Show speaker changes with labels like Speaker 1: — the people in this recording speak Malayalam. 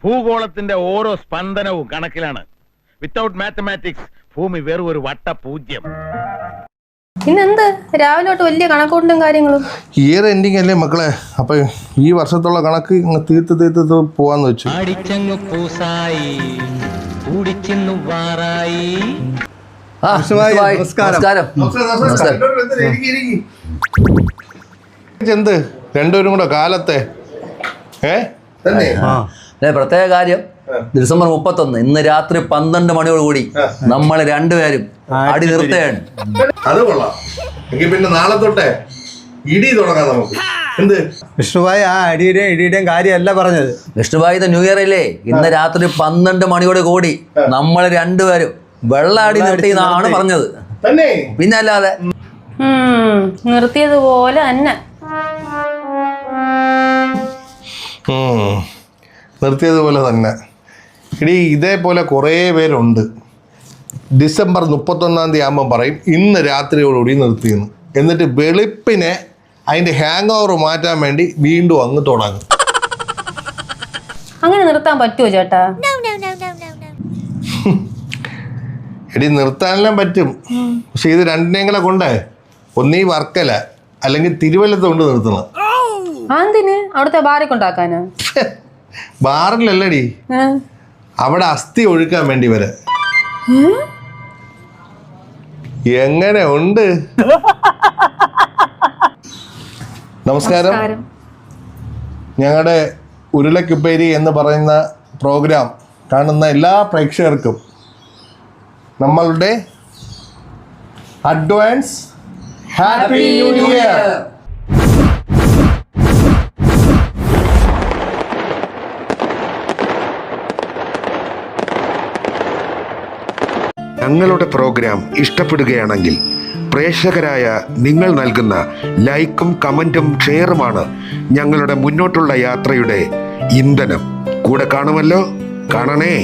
Speaker 1: ഭൂഗോളത്തിന്റെ ഓരോ സ്പന്ദനവും കണക്കിലാണ്. വിത്തൗട്ട് മാത്തമാറ്റിക്സ് ഭൂമി വെറും ഒരു വട്ടപൂജ്യം.
Speaker 2: ഇന്നെന്ത് രാവിലെ തൊട്ട് വലിയ കണക്കൂട്ടും കാര്യങ്ങളും?
Speaker 3: ഇയർ എൻഡിങ് അല്ലേ മക്കളെ, അപ്പൊ ഈ വർഷത്തുള്ള കണക്ക് തീർത്ത് പോവാന്ന് വെച്ചു. എന്ത് രണ്ടുപേരും കൂടെ കാലത്തെ
Speaker 4: പ്രത്യേക കാര്യം, ഡിസംബർ 31 ഇന്ന് രാത്രി 12 മണിയോടുകൂടി നമ്മൾ രണ്ടുപേരും അടി നിർത്തുകയാണ്.
Speaker 3: അത് കൊള്ളാം. എങ്കിൽ പിന്നെ നാളെ തൊട്ടേ ഇടി തുടങ്ങാം നമുക്ക്. എന്ത്
Speaker 5: വിഷ്ണുഭായി, ആ ഇടിയുടെയും കാര്യമല്ല പറഞ്ഞത്.
Speaker 4: വിഷ്ണുഭായി, ഇത് ന്യൂ ഇയർ അല്ലേ? ഇന്ന് രാത്രി 12 മണിയോട് കൂടി നമ്മൾ രണ്ടുപേരും വെള്ളാടി നിർത്തിയെന്നാണ് പറഞ്ഞത്. പിന്നെ അല്ലാതെ
Speaker 2: നിർത്തിയതുപോലെ തന്നെ.
Speaker 3: നിർത്തിയതുപോലെ തന്നെ. ഇടി ഇതേപോലെ കുറേ പേരുണ്ട്. ഡിസംബർ 31 ആകുമ്പോൾ പറയും ഇന്ന് രാത്രിയോടുകൂടി നിർത്തിയെന്ന്. എന്നിട്ട് വെളുപ്പിനെ അതിൻ്റെ ഹാങ് ഓവർ മാറ്റാൻ വേണ്ടി വീണ്ടും അങ്ങ് തുടങ്ങും.
Speaker 2: അങ്ങനെ നിർത്താൻ പറ്റുമോ ചേട്ടാ?
Speaker 3: എടി നിർത്താനെല്ലാം പറ്റും, പക്ഷെ ഇത് രണ്ടിനെയും കൂടെ കൊണ്ടേ ഒന്നീ വർക്കല അല്ലെങ്കിൽ തിരുവല്ലത്ത് കൊണ്ട് നിർത്തണം.
Speaker 2: എന്തിന്? അവിടുത്തെ ബാറിൽ കൊണ്ടാക്കാനാ?
Speaker 3: ബാറിലല്ലടി, അവിടെ അസ്ഥി ഒഴുക്കാൻ വേണ്ടി വരെ. എങ്ങനെ ഉണ്ട്? നമസ്കാരം. ഞങ്ങളുടെ ഉരുളക്കുപ്പേരി എന്ന് പറയുന്ന പ്രോഗ്രാം കാണുന്ന എല്ലാ പ്രേക്ഷകർക്കും നമ്മളുടെ അഡ്വാൻസ് ഹാപ്പി ന്യൂ ഇയർ.
Speaker 6: ഞങ്ങളുടെ പ്രോഗ്രാം ഇഷ്ടപ്പെടുകയാണെങ്കിൽ പ്രേക്ഷകരായ നിങ്ങൾ നൽകുന്ന ലൈക്കും കമൻറ്റും ഷെയറുമാണ് ഞങ്ങളുടെ മുന്നോട്ടുള്ള യാത്രയുടെ ഇന്ധനം. കൂടെ കാണുമല്ലോ? കാണണേ.